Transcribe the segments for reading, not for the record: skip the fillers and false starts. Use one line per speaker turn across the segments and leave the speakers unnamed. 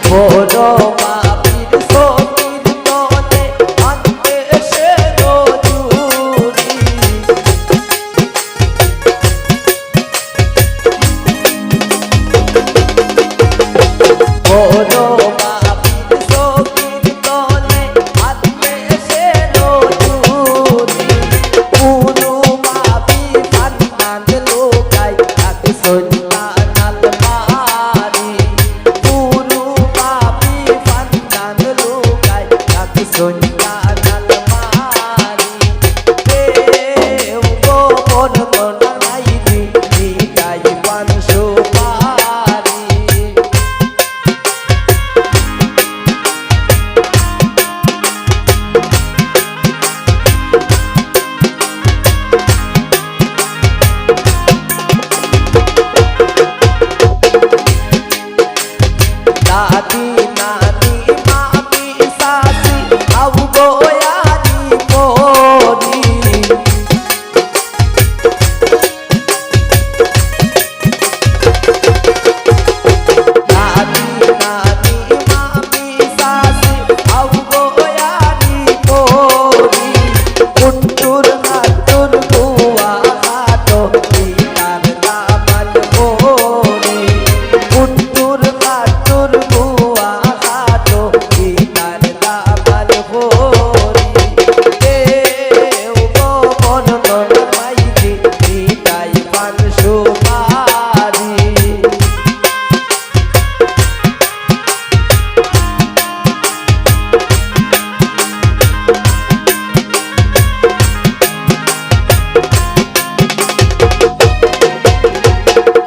বড় বাবির সখীর তলে আনতে সে রজুরি বড় বাবির সখীর তলে আনতে সে রজুরি পুরু বাবি ফান্নান লোকাই তাকে সন্না নাল মারি পুরু বাবি ফান্নান লোকাই তাকে সন্না নাল মারি কেউ গোপন কোনা নাইবি নিতাই পানশো পারি দাদি নানি মামি সাসি আউ গোয়ারি পরি দাদি নানি মামি সাসি আউ গোয়ারি পরি কুট্টুর নাটুর বুয়া খাটো পিতার দামান ভরি কুট্টুর নাটুর বুয়া খাটো পিতার দামান ভরি কেউ গোপন কোনা নাইবি নিতাই পানশো পারি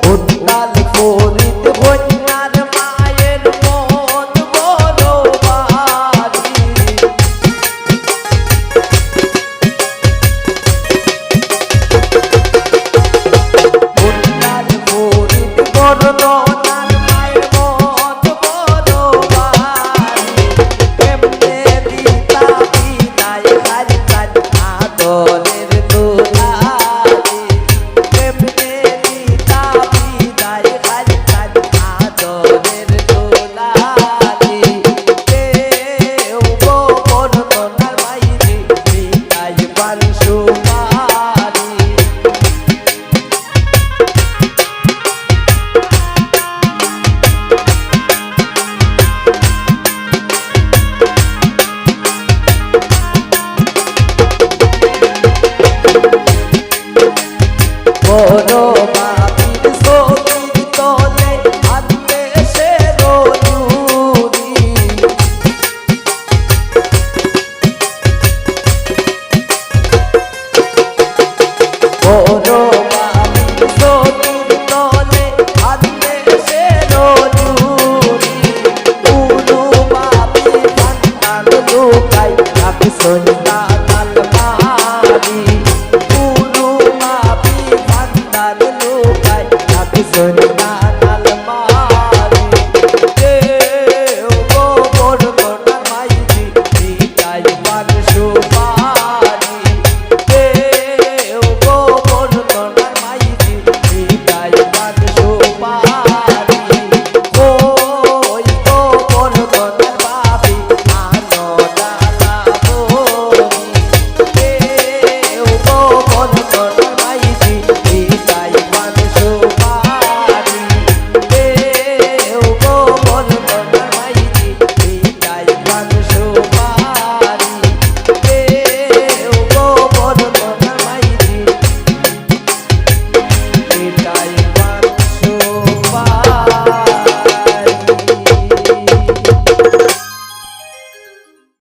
উন্নাল ফরিদ বন্যার মায়ের মন বড় বাড়ি উন্নাল ফরিদ বর্ণনার মায়ের মন বড় বাড়ি এমনে দিতা বিদায় হারিতান আদরের দুলারি এমনে দিতা বিদায় হারিতান আদরের দুলারি কেউ গোপন কোনার বাইরে নিতাই পানশো পারি বড়